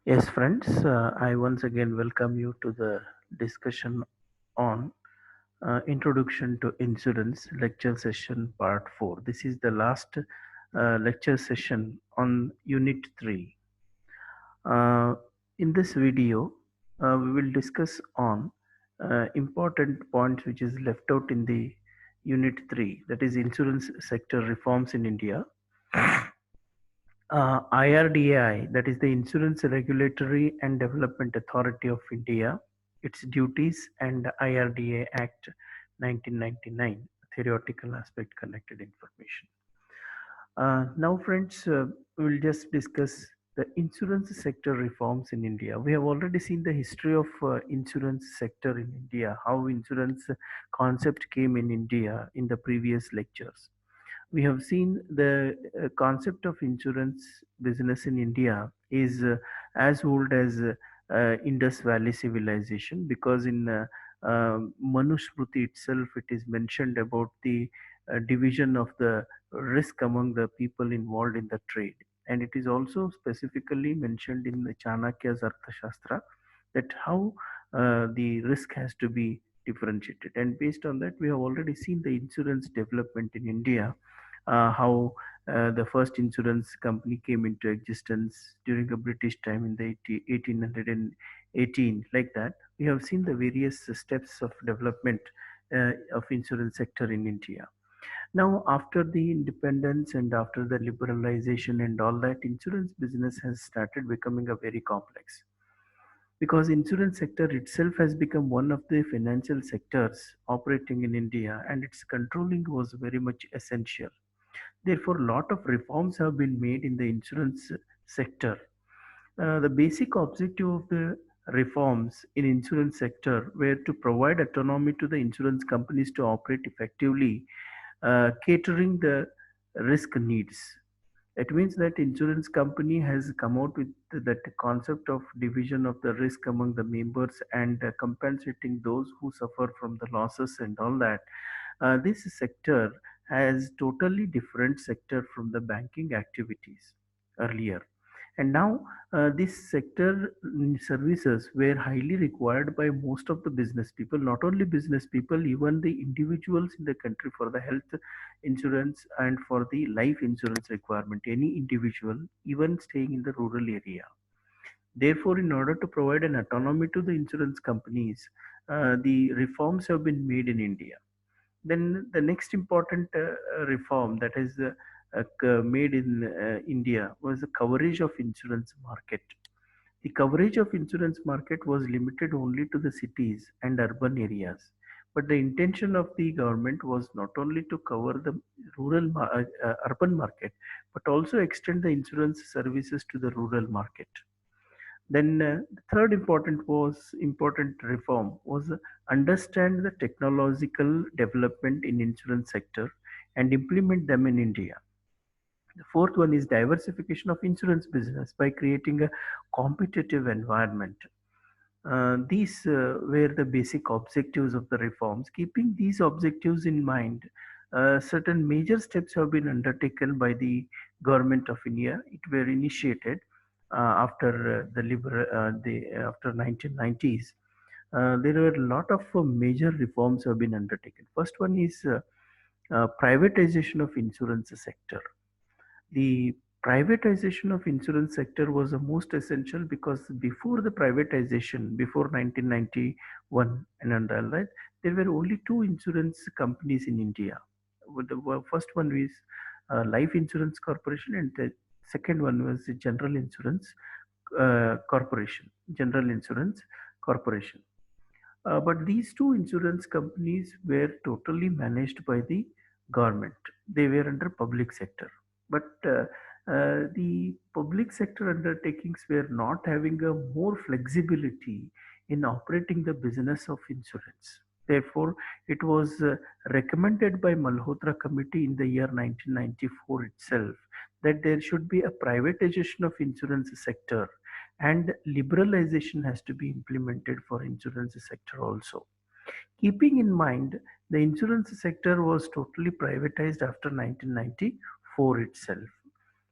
Yes, friends, I once again welcome you to the discussion on Introduction to Insurance lecture session part 4. This is the last lecture session on Unit 3. Uh, in this video, we will discuss on important points which is left out in the Unit 3, that is insurance sector reforms in India. IRDAI, that is the Insurance Regulatory and Development Authority of India, its duties, and IRDA Act 1999, theoretical aspect connected information. Now, friends, we will just discuss the insurance sector reforms in India. We have already seen the history of insurance sector in India, how insurance concept came in India in the previous lectures. We have seen the concept of insurance business in India is as old as Indus Valley civilization, because in Manusmriti itself it is mentioned about the division of the risk among the people involved in the trade, and it is also specifically mentioned in the Chanakya's Arthashastra that how the risk has to be differentiated, and based on that we have already seen the insurance development in India, how the first insurance company came into existence during a British time in the 1818, like that. We have seen the various steps of development of insurance sector in India. Now, after the independence and after the liberalization and all that, insurance business has started becoming a very complex, because insurance sector itself has become one of the financial sectors operating in India, and its controlling was very much essential. Therefore, a lot of reforms have been made in the insurance sector. The basic objective of the reforms in insurance sector were to provide autonomy to the insurance companies to operate effectively, catering the risk needs. It means that insurance company has come out with that concept of division of the risk among the members, and compensating those who suffer from the losses and all that. This sector has totally different sector from the banking activities earlier, and now this sector services were highly required by most of the business people, not only business people, even the individuals in the country, for the health insurance and for the life insurance requirement, any individual even staying in the rural area. Therefore, in order to provide an autonomy to the insurance companies, the reforms have been made in India. Then the next important reform that is made in India was the coverage of insurance market. The coverage of insurance market was limited only to the cities and urban areas. But the intention of the government was not only to cover the urban market, but also extend the insurance services to the rural market. Then the third important reform was understand the technological development in insurance sector and implement them in India. The fourth one is diversification of insurance business by creating a competitive environment. These were the basic objectives of the reforms. Keeping these objectives in mind, certain major steps have been undertaken by the government of India. It were initiated after after 1990s. There were a lot of major reforms have been undertaken. First one is privatization of insurance sector. The privatization of insurance sector was the most essential, because before the privatization, before 1991 and all that, there were only two insurance companies in India. The first one is Life Insurance Corporation, and the second one was the General Insurance Corporation. But these two insurance companies were totally managed by the government. They were under public sector. But the public sector undertakings were not having a more flexibility in operating the business of insurance. Therefore, it was recommended by Malhotra Committee in the year 1994 itself that there should be a privatization of insurance sector, and liberalization has to be implemented for insurance sector also. Keeping in mind the insurance sector was totally privatized after 1994 itself.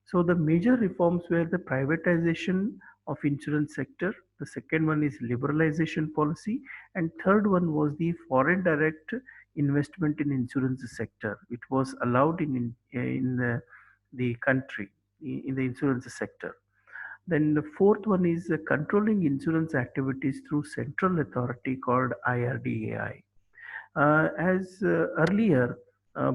So the major reforms were the privatization of insurance sector. The second one is liberalization policy, and third one was the foreign direct investment in insurance sector. It was allowed in the country in the insurance sector. Then the fourth one is controlling insurance activities through central authority called IRDAI. As earlier,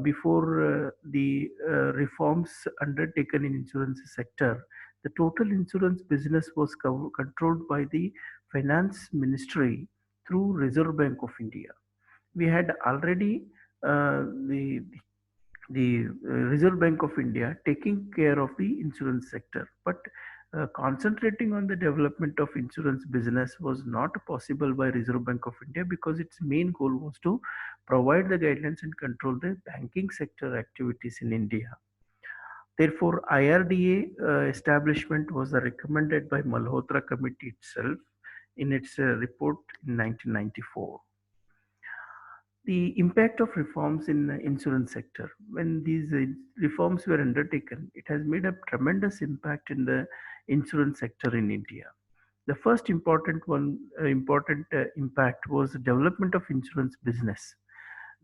before the reforms undertaken in insurance sector, the total insurance business was controlled by the Finance Ministry through Reserve Bank of India. We had already the Reserve Bank of India taking care of the insurance sector, but concentrating on the development of insurance business was not possible by Reserve Bank of India because its main goal was to provide the guidelines and control the banking sector activities in India. Therefore, IRDA establishment was recommended by Malhotra Committee itself in its report in 1994. The impact of reforms in the insurance sector. When these reforms were undertaken, it has made a tremendous impact in the insurance sector in India. The first important impact was the development of insurance business.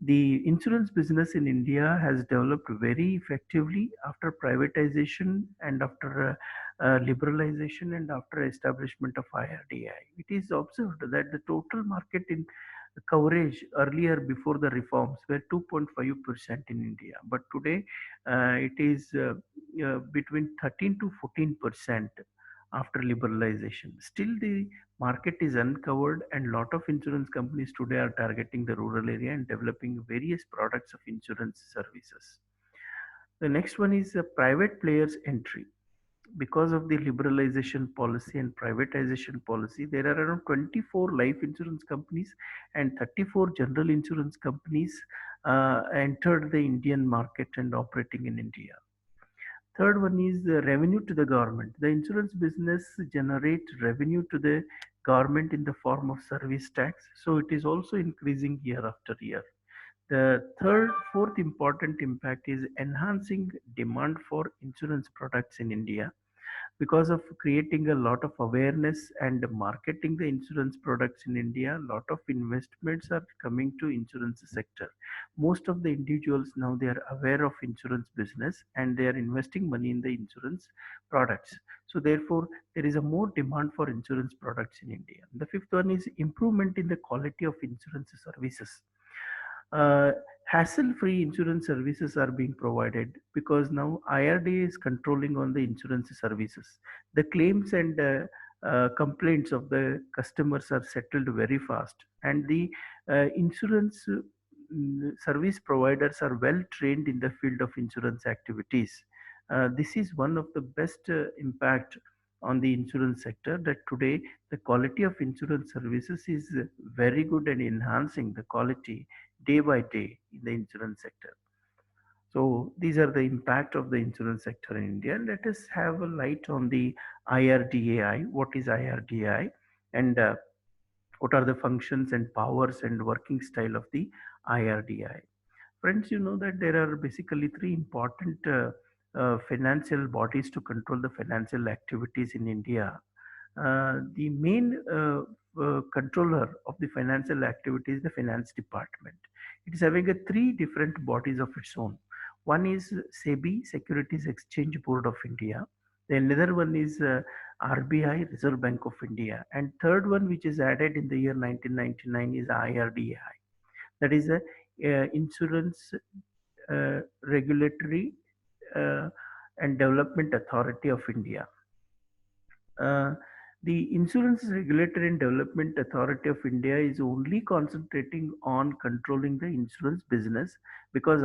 The insurance business in India has developed very effectively after privatization and after liberalization and after establishment of IRDI. It is observed that the total market in coverage earlier before the reforms were 2.5% in India, but today it is between 13 to 14% after liberalization. Still, the market is uncovered, and lot of insurance companies today are targeting the rural area and developing various products of insurance services. The next one is private players entry. Because of the liberalization policy and privatization policy, there are around 24 life insurance companies and 34 general insurance companies entered the Indian market and operating in India. Third one is the revenue to the government. The insurance business generate revenue to the government in the form of service tax. So it is also increasing year after year. Fourth important impact is enhancing demand for insurance products in India because of creating a lot of awareness and marketing the insurance products in India. A lot of investments are coming to insurance sector. Most of the individuals now they are aware of insurance business and they are investing money in the insurance products. So therefore, there is a more demand for insurance products in India. The fifth one is improvement in the quality of insurance services. uh, Hassle-free insurance services are being provided because now IRDA is controlling on the insurance services. The claims and complaints of the customers are settled very fast, and the insurance service providers are well trained in the field of insurance activities. This is one of the best impact on the insurance sector, that today the quality of insurance services is very good and enhancing the quality day by day in the insurance sector. So these are the impact of the insurance sector in India. Let us have a light on the IRDAI. What is IRDAI, and what are the functions and powers and working style of the IRDAI? Friends, you know that there are basically three important financial bodies to control the financial activities in India. The main controller of the financial activity is the finance department. It is having a three different bodies of its own. One is SEBI, Securities Exchange Board of India. The another one is RBI, Reserve Bank of India, and third one, which is added in the year 1999, is IRDAI. That is the Insurance Regulatory uh, and Development Authority of India. Uh, the Insurance Regulatory and Development Authority of India is only concentrating on controlling the insurance business because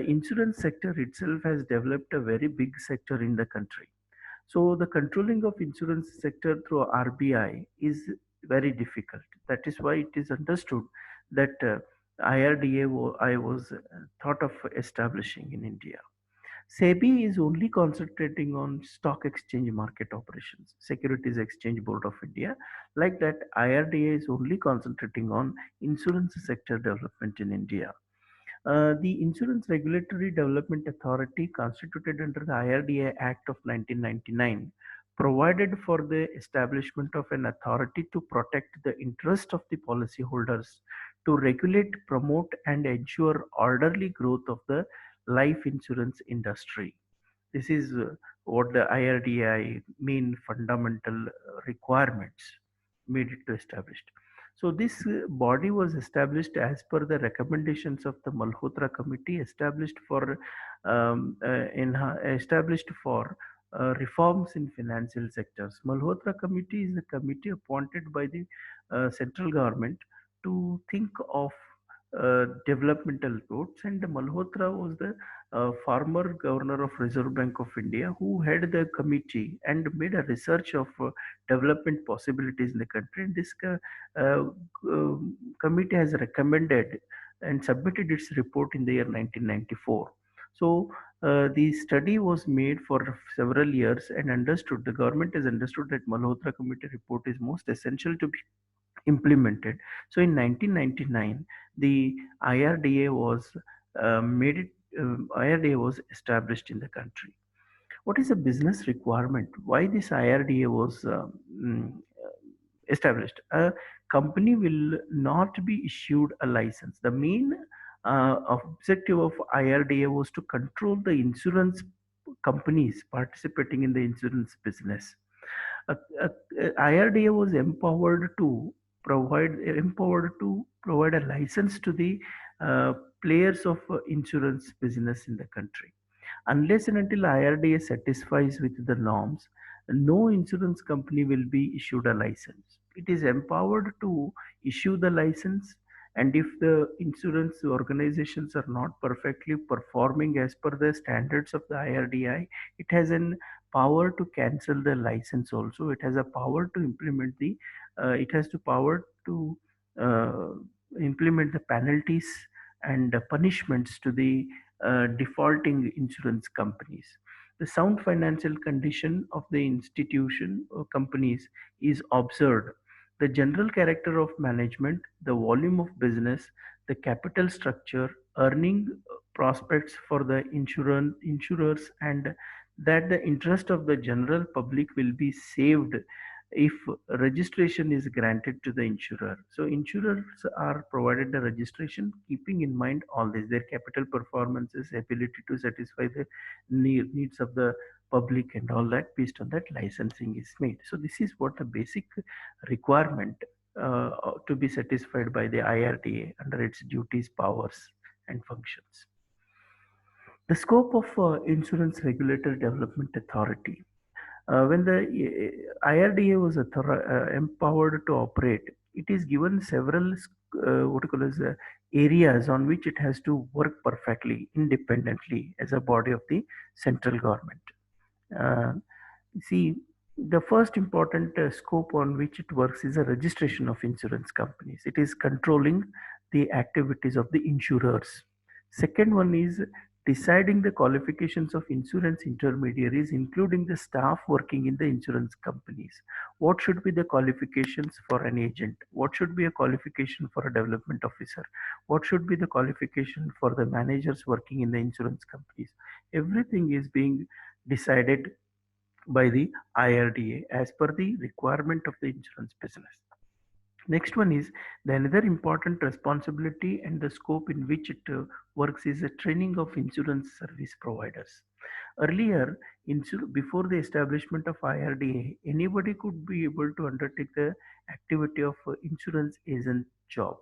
insurance sector itself has developed a very big sector in the country. So the controlling of insurance sector through RBI is very difficult. That is why it is understood that IRDA I was thought of establishing in India. SEBI is only concentrating on stock exchange market operations, Securities Exchange Board of India. Like that, IRDA is only concentrating on insurance sector development in India. The Insurance Regulatory Development Authority, constituted under the IRDA Act of 1999, provided for the establishment of an authority to protect the interest of the policyholders, to regulate, promote, and ensure orderly growth of the life insurance industry. This is what the IRDAI main fundamental requirements made it to established. So this body was established as per the recommendations of the Malhotra Committee, established for reforms in financial sectors. Malhotra Committee is a committee appointed by the central government to think of developmental routes, and Malhotra was the former governor of Reserve Bank of India who had the committee and made a research of development possibilities in the country. And this uh, committee has recommended and submitted its report in the year 1994. So the study was made for several years and understood, the government has understood that Malhotra committee report is most essential to be implemented. So in 1999, the IRDA was made it. IRDA was established in the country. What is a business requirement? Why this IRDA was established? A company will not be issued a license. The main objective of IRDA was to control the insurance companies participating in the insurance business. uh, uh, IRDA was empowered to provide a license to the uh, players of insurance business in the country. Unless and until IRDA satisfies with the norms, no insurance company will be issued a license. It is empowered to issue the license, and if the insurance organizations are not perfectly performing as per the standards of the IRDI, it has an power to cancel the license also. It has a power to it has the power to uh, implement the penalties and punishments to the defaulting insurance companies. The sound financial condition of the institution or companies is observed. The general character of management, the volume of business, the capital structure, earning prospects for the insurers, and that the interest of the general public will be saved if registration is granted to the insurer. So insurers are provided the registration keeping in mind all this, their capital performances, ability to satisfy the needs of the public and all that. Based on that, licensing is made. So this is what the basic requirement to be satisfied by the IRDA under its duties, powers, and functions. The scope of Insurance Regulator Development Authority. When the IRDA was empowered to operate, it is given several what you call as areas on which it has to work perfectly, independently as a body of the central government. Uh, See, the first important scope on which it works is a registration of insurance companies. It is controlling the activities of the insurers. Second one is deciding the qualifications of insurance intermediaries, including the staff working in the insurance companies. What should be the qualifications for an agent? What should be a qualification for a development officer? What should be the qualification for the managers working in the insurance companies? Everything is being decided by the IRDA as per the requirement of the insurance business. Next one is the another important responsibility and the scope in which it works is the training of insurance service providers. Earlier, before the establishment of IRDA, anybody could be able to undertake the activity of insurance agent job.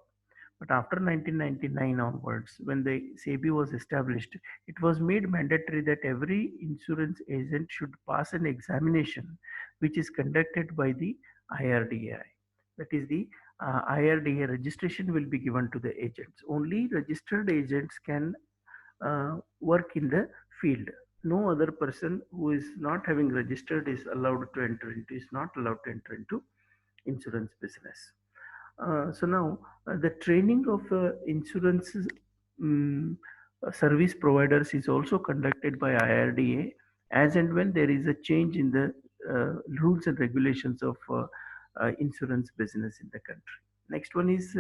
But after 1999 onwards, when the SEBI was established, it was made mandatory that every insurance agent should pass an examination which is conducted by the IRDAI. That is the IRDA registration will be given to the agents. Only registered agents can work in the field. No other person who is not having registered is allowed to enter into, is not allowed to enter into insurance business. So now the training of insurance um, service providers is also conducted by IRDA as and when there is a change in the rules and regulations of insurance business in the country. Next one is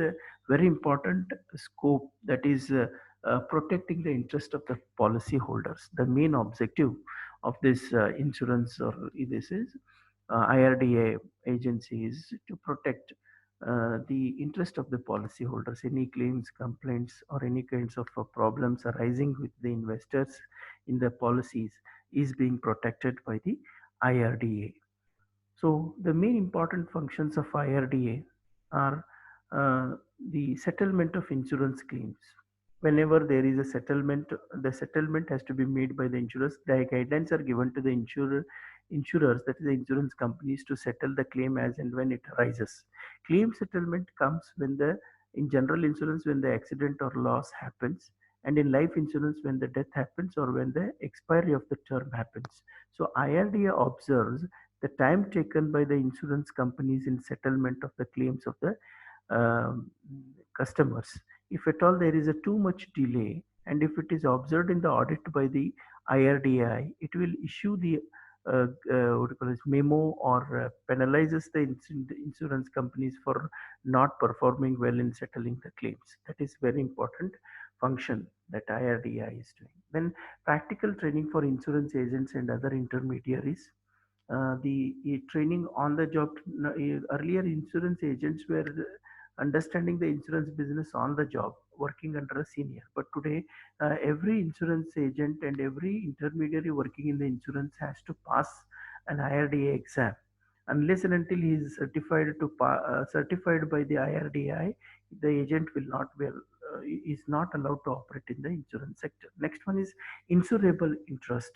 very important scope, that is protecting the interest of the policy holders. The main objective of this insurance or this is IRDA agencies to protect the interest of the policyholders. Any claims, complaints, or any kinds of problems arising with the investors in the policies is being protected by the IRDA. So the main important functions of IRDA are the settlement of insurance claims. Whenever there is a settlement, the settlement has to be made by the insurers. The guidelines are given to the insurers, that is the insurance companies, to settle the claim as and when it arises. Claim settlement comes when in general insurance, when the accident or loss happens, and in life insurance when the death happens or when the expiry of the term happens. So IRDA observes the time taken by the insurance companies in settlement of the claims of the um, customers. If at all there is a too much delay, and if it is observed in the audit by the IRDI, it will issue the what do you call it, memo, or penalizes the insurance companies for not performing well in settling the claims. That is very important function that IRDI is doing. Then practical training for insurance agents and other intermediaries. The training on the job. Earlier insurance agents were understanding the insurance business on the job, working under a senior, but today every insurance agent and every intermediary working in the insurance has to pass an IRDA exam. Unless and until he is certified by the IRDI, the agent will not be is not allowed to operate in the insurance sector. Next one is insurable interest.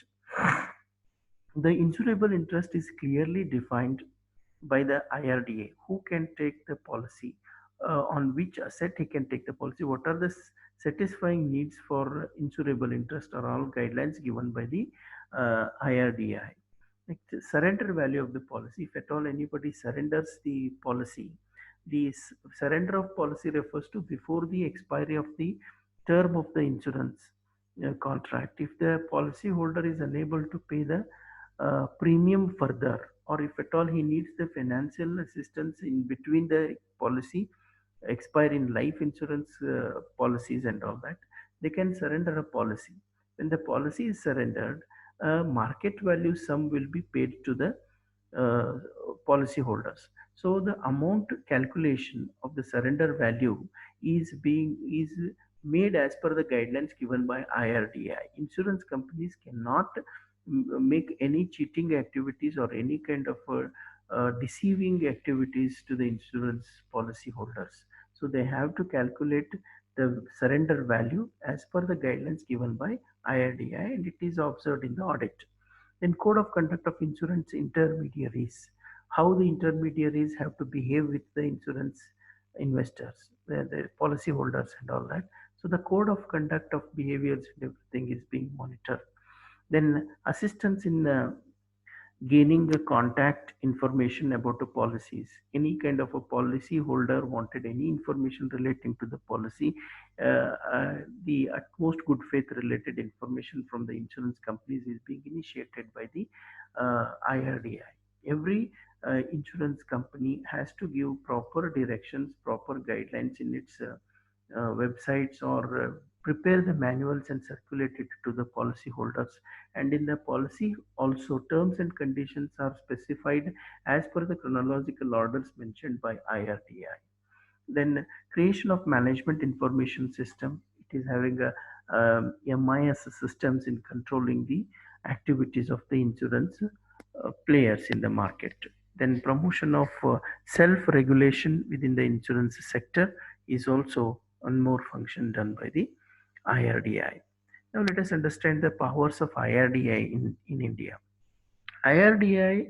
The insurable interest is clearly defined by the IRDA. Who can take the policy? On which asset he can take the policy? What are the satisfying needs for insurable interest? Are all guidelines given by the IRDA. Like the surrender value of the policy. If at all anybody surrenders the policy, the surrender of policy refers to before the expiry of the term of the insurance contract. If the policy holder is unable to pay the premium further, or if at all he needs the financial assistance in between the policy expire in life insurance policies and all that, they can surrender a policy. When the policy is surrendered, a market value sum will be paid to the uh, policy holders. So the amount calculation of the surrender value is made as per the guidelines given by IRDI. Insurance companies cannot make any cheating activities or any kind of deceiving activities to the insurance policy holders. So they have to calculate the surrender value as per the guidelines given by IRDI, and it is observed in the audit. Then code of conduct of insurance intermediaries. How the intermediaries have to behave with the insurance investors, the policy holders and all that. So the code of conduct of behaviors and everything is being monitored. Then assistance in gaining the contact information about the policies. Any kind of a policy holder wanted any information relating to the policy, the utmost good faith related information from the insurance companies is being initiated by the IRDI. Every insurance company has to give proper directions, proper guidelines in its websites, or prepare the manuals and circulate it to the policy holders. And in the policy also, terms and conditions are specified as per the chronological orders mentioned by IRDI. Then creation of management information system. It is having a MIS systems in controlling the activities of the insurance players in the market. Then promotion of self-regulation within the insurance sector is also one more function done by the IRDI. Now let us understand the powers of IRDI in India. IRDI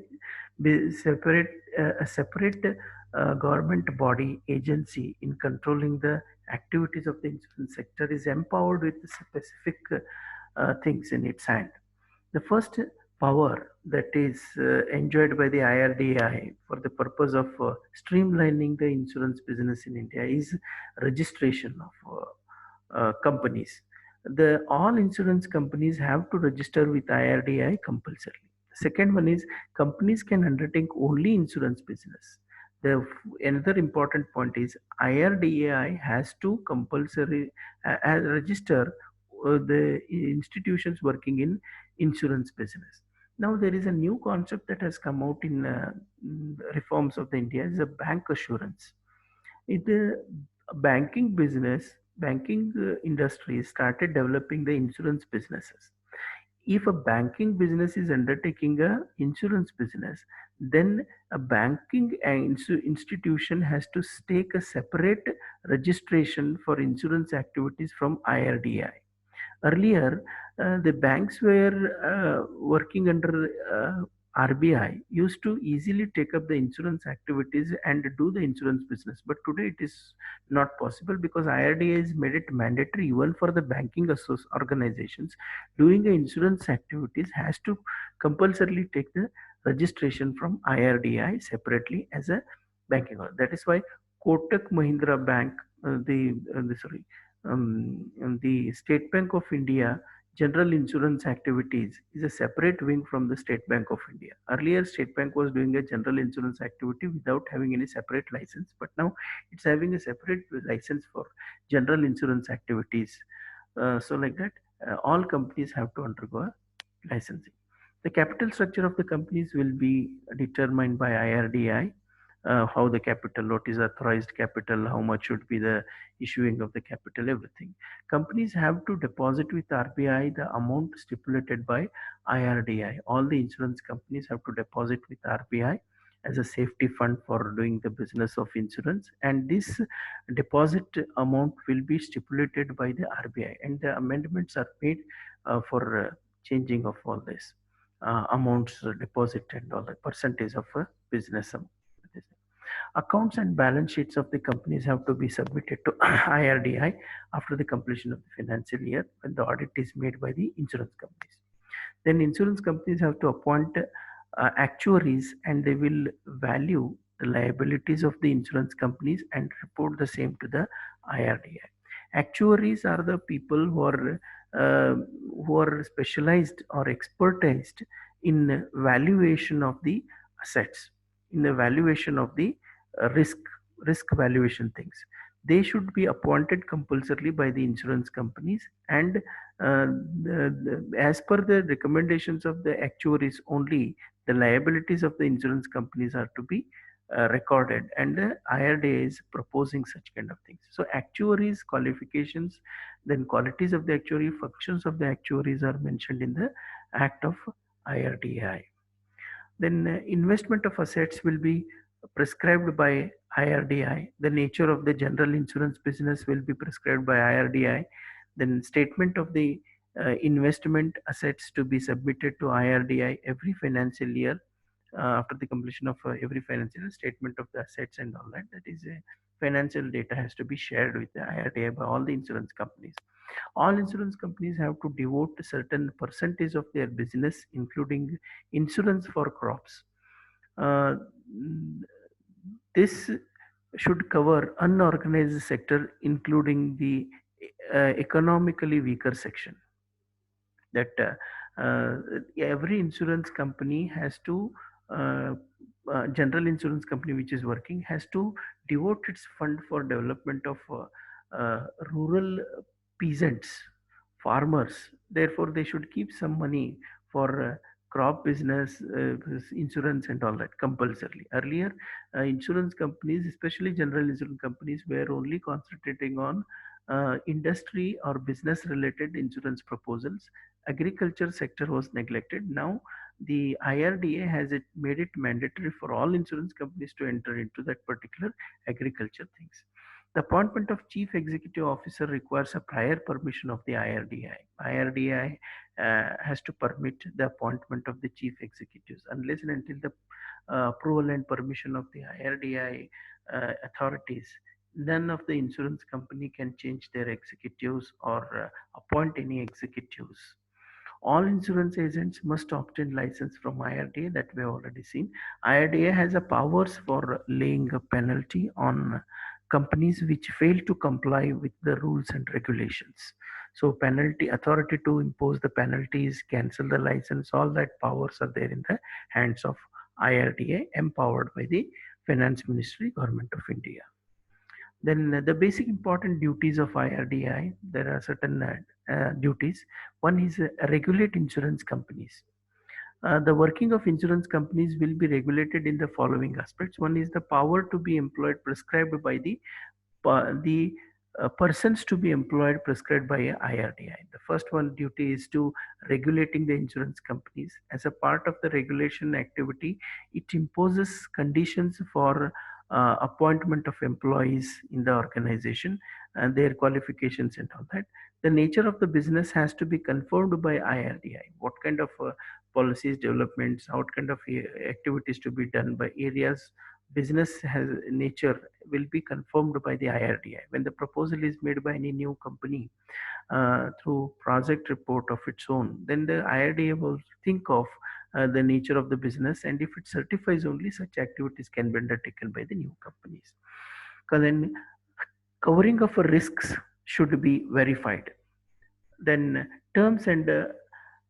separate a separate government body agency in controlling the activities of the insurance sector, is empowered with specific things in its hand. The first power that is enjoyed by the IRDI for the purpose of streamlining the insurance business in India is registration of companies. The all insurance companies have to register with IRDI compulsorily. The second one is companies can undertake only insurance business. The another important point is IRDAI has to compulsory register the institutions working in insurance business. Now there is a new concept that has come out in reforms of the India is a bank assurance. In the banking business, banking industry started developing the insurance businesses. If a banking business is undertaking a insurance business, then a banking institution has to stake a separate registration for insurance activities from IRDAI. Earlier, the banks were working under RBI used to easily take up the insurance activities and do the insurance business. But today it is not possible because IRDA has made it mandatory even for the banking organizations doing the insurance activities has to compulsorily take the registration from IRDI separately as a banking. That is why Kotak Mahindra Bank, the State Bank of India general insurance activities is a separate wing from the State Bank of India. Earlier, State Bank was doing a general insurance activity without having any separate license, but now it's having a separate license for general insurance activities. So, like that, all companies have to undergo a licensing. The capital structure of the companies will be determined by IRDI. How the capital, what is authorized capital, how much should be the issuing of the capital, everything. Companies have to deposit with RBI the amount stipulated by IRDI. All the insurance companies have to deposit with RBI as a safety fund for doing the business of insurance, and this deposit amount will be stipulated by the RBI, and the amendments are made for changing of all this amounts deposit and all the percentage of a business amount. Accounts and balance sheets of the companies have to be submitted to IRDI after the completion of the financial year when the audit is made by the insurance companies. Then insurance companies have to appoint actuaries and they will value the liabilities of the insurance companies and report the same to the IRDI. Actuaries are the people who are specialized or expertised in valuation of the assets, in the valuation of the risk valuation things. They should be appointed compulsorily by the insurance companies, and as per the recommendations of the actuaries only, the liabilities of the insurance companies are to be recorded, and the IRDA is proposing such kind of things. So actuaries qualifications, then qualities of the actuary, functions of the actuaries are mentioned in the act of IRDAI. Then investment of assets will be prescribed by IRDI. The nature of the general insurance business will be prescribed by IRDI. Then statement of the investment assets to be submitted to IRDI every financial year. After the completion of every financial year, statement of the assets and all that. That is financial data has to be shared with the IRDI by all the insurance companies. All insurance companies have to devote a certain percentage of their business, including insurance for crops. Uh, this should cover unorganized sector, including the economically weaker section. That every insurance company has to general insurance company which is working has to devote its fund for development of rural peasants, farmers. Therefore they should keep some money for crop business, insurance and all that compulsorily. Earlier insurance companies, especially general insurance companies, were only concentrating on industry or business related insurance proposals. Agriculture sector was neglected. Now the IRDA has made it mandatory for all insurance companies to enter into that particular agriculture things. The appointment of chief executive officer requires a prior permission of the IRDI. IRDI has to permit the appointment of the chief executives. Unless and until the approval and permission of the IRDI authorities, none of the insurance company can change their executives or appoint any executives. All insurance agents must obtain license from IRDA, that we have already seen. IRDA has a powers for laying a penalty on companies which fail to comply with the rules and regulations. So penalty authority to impose the penalties, cancel the license, all that powers are there in the hands of IRDA, empowered by the Finance Ministry, Government of India. Then the basic important duties of IRDI, there are certain duties. One is regulate insurance companies. The working of insurance companies will be regulated in the following aspects. One is the power to be employed prescribed by the persons to be employed prescribed by a IRDI. The first one duty is to regulating the insurance companies. As a part of the regulation activity, it imposes conditions for appointment of employees in the organization and their qualifications and all that. The nature of the business has to be confirmed by IRDI. What kind of policies, developments, what kind of activities to be done by areas business has nature will be confirmed by the IRDI. When the proposal is made by any new company through project report of its own, then the IRDA will think of the nature of the business, and if it certifies only such activities can be undertaken by the new companies. Then covering of risks should be verified. Then terms and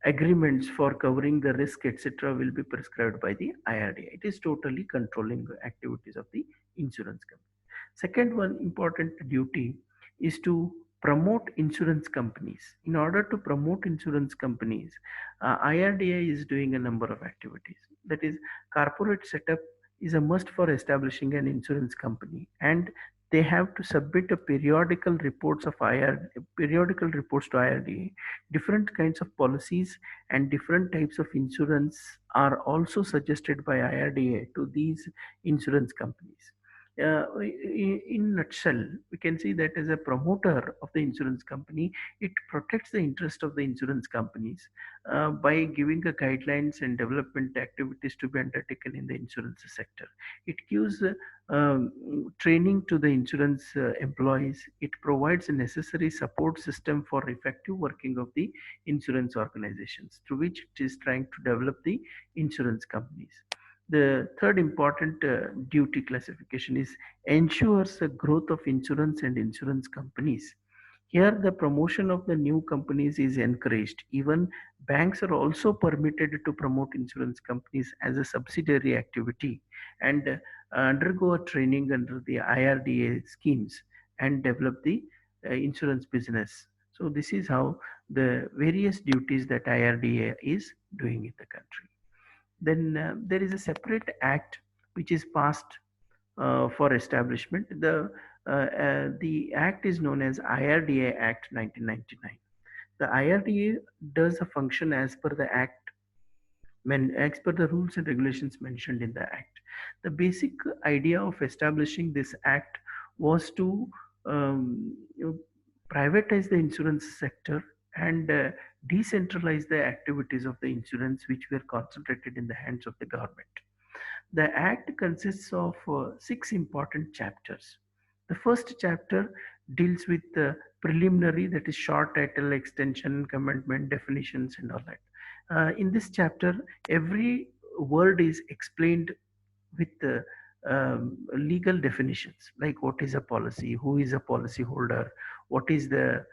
agreements for covering the risk, etc., will be prescribed by the IRDA. It is totally controlling the activities of the insurance company. Second one important duty is to promote insurance companies. In order to promote insurance companies, IRDA is doing a number of activities. That is, corporate setup is a must for establishing an insurance company, and they have to submit a periodical reports to IRDA. Different kinds of policies and different types of insurance are also suggested by IRDA to these insurance companies. In nutshell, we can see that as a promoter of the insurance company, it protects the interest of the insurance companies by giving the guidelines and development activities to be undertaken in the insurance sector. It gives training to the insurance employees. It provides a necessary support system for effective working of the insurance organizations through which it is trying to develop the insurance companies. The third important duty classification is ensures the growth of insurance and insurance companies. Here, the promotion of the new companies is encouraged. Even banks are also permitted to promote insurance companies as a subsidiary activity and undergo a training under the IRDA schemes and develop the insurance business. So, this is how the various duties that IRDA is doing in the country. Then there is a separate act which is passed for establishment. The act is known as IRDA Act 1999. The IRDA does a function as per the act, as per the rules and regulations mentioned in the act. The basic idea of establishing this act was to you know, privatize the insurance sector and decentralize the activities of the insurance which were concentrated in the hands of the government. The act consists of six important chapters. The first chapter deals with the preliminary, that is short title, extension, commitment, definitions, and all that. In this chapter, every word is explained with the legal definitions, like what is a policy, who is a policy holder, what is the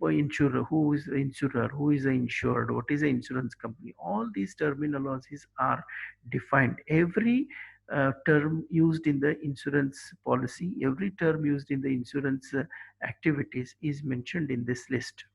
insurer, who is the insurer, who is the insured, what is the insurance company. All these terminologies are defined. Every term used in the insurance policy, every term used in the insurance activities is mentioned in this list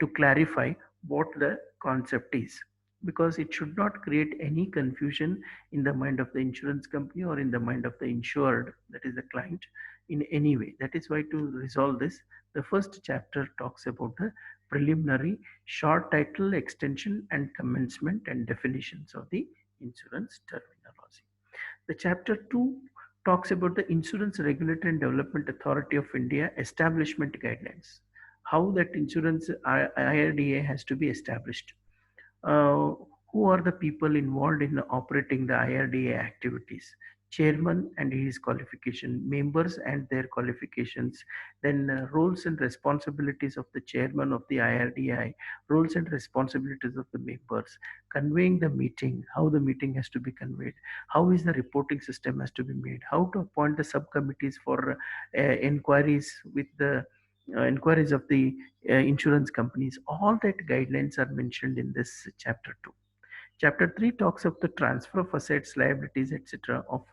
to clarify what the concept is, because it should not create any confusion in the mind of the insurance company or in the mind of the insured, that is the client, in any way. That is why, to resolve this, the first chapter talks about the preliminary, short title, extension, and commencement and definitions of the insurance terminology. The chapter 2 talks about the Insurance Regulatory and Development Authority of India establishment guidelines, how that insurance IRDA has to be established. Uh, who are the people involved in operating the IRDA activities? Chairman and his qualification, members and their qualifications, then roles and responsibilities of the chairman of the IRDI, roles and responsibilities of the members, conveying the meeting, how the meeting has to be conveyed, how is the reporting system has to be made, how to appoint the subcommittees for inquiries with the inquiries of the insurance companies. All that guidelines are mentioned in this chapter 2. Chapter 3 talks of the transfer of assets, liabilities, etc. of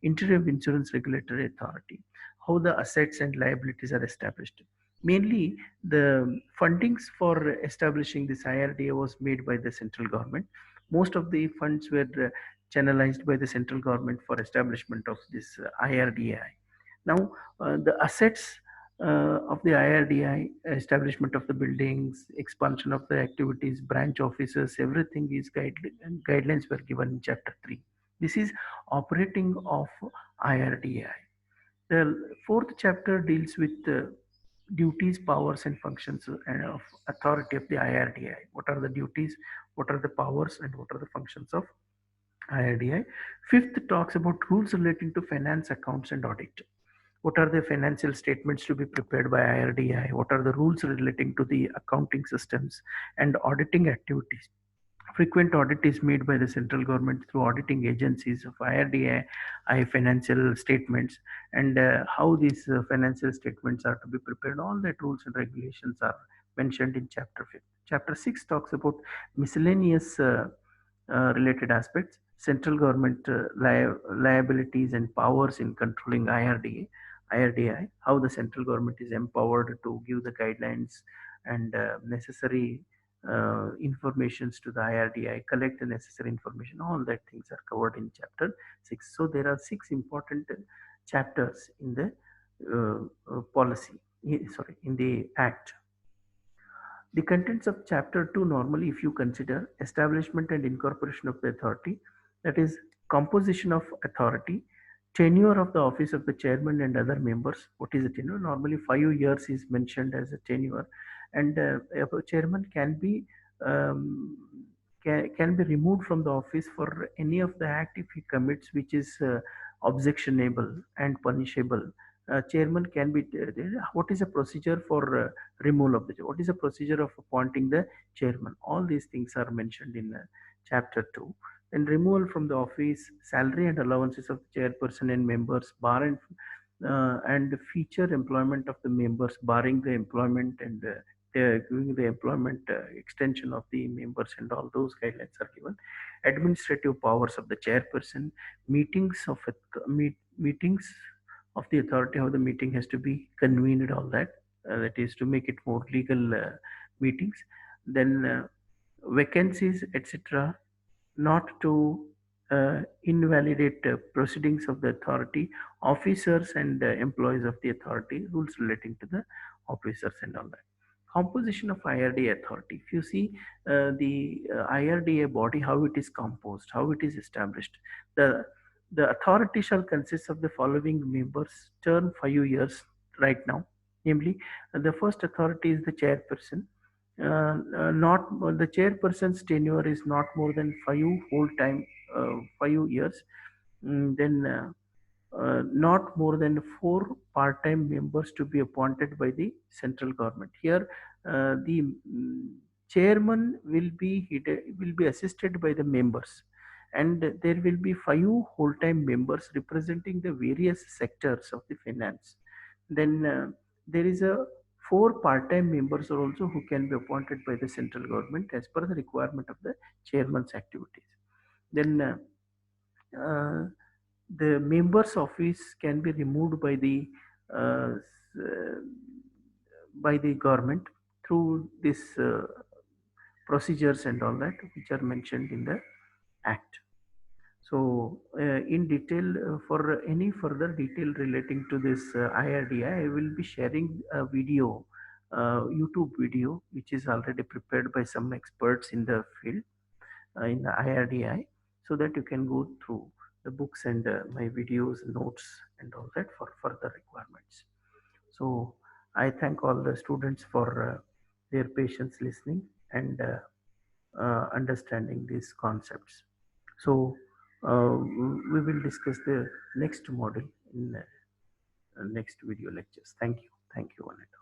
Interim Insurance Regulatory Authority, how the assets and liabilities are established. Mainly, the fundings for establishing this IRDA was made by the central government, Most of the funds were channelized by the central government for establishment of this IRDAI. Now, the assets of the IRDI, establishment of the buildings, expansion of the activities, branch offices, everything is guidelines were given in Chapter 3. This is operating of IRDI. The fourth chapter deals with duties, powers, and functions of authority of the IRDI. What are the duties? What are the powers? And what are the functions of IRDI? Fifth talks about rules relating to finance, accounts, and audit. What are the financial statements to be prepared by IRDI? What are the rules relating to the accounting systems and auditing activities? Frequent audit is made by the central government through auditing agencies of IRDI financial statements, and how these financial statements are to be prepared. All that rules and regulations are mentioned in Chapter 5. Chapter 6 talks about miscellaneous related aspects, central government liabilities and powers in controlling IRDI, how the central government is empowered to give the guidelines and necessary informations to the IRDI, collect the necessary information. All that things are covered in Chapter 6. So there are 6 important chapters in the policy, sorry, in the Act. The contents of Chapter 2 normally, if you consider establishment and incorporation of the authority, that is composition of authority, tenure of the office of the chairman and other members. What is the tenure? Normally 5 years is mentioned as a tenure, and a chairman um, can be removed from the office for any of the act if he commits which is objectionable and punishable. Chairman can be what is a procedure for removal of the what is the procedure of appointing the chairman. All these things are mentioned in Chapter 2. Then removal from the office, salary and allowances of the chairperson and members, bar and future employment of the members, barring the employment and giving the employment extension of the members, and all those guidelines are given. Administrative powers of the chairperson, meetings of meetings of the authority, how the meeting has to be convened, all that. That is to make it more legal meetings. Then vacancies, etc., not to invalidate proceedings of the authority, officers and employees of the authority, rules relating to the officers and all that. Composition of IRDA authority. If you see the IRDA body, how it is composed, how it is established, the the authority shall consist of the following members, term 5 years right now. Namely, the first authority is the chairperson. Not the chairperson's tenure is not more than 5 years. Then not more than 4 part-time members to be appointed by the central government. Here, the chairman will be assisted by the members, and there will be 5 whole-time members representing the various sectors of the finance. Then there is a 4 part-time members are also who can be appointed by the central government as per the requirement of the chairman's activities. Then uh, the member's office can be removed uh, by the government through this procedures and all that which are mentioned in the act. So in detail, for any further detail relating to this IRDI, I will be sharing a video, YouTube video, which is already prepared by some experts in the field, in the IRDI, so that you can go through the books and my videos, notes, and all that for further requirements. So I thank all the students for their patience listening and understanding these concepts. So we will discuss the next model in next video lectures. Thank you. Thank you, Anita.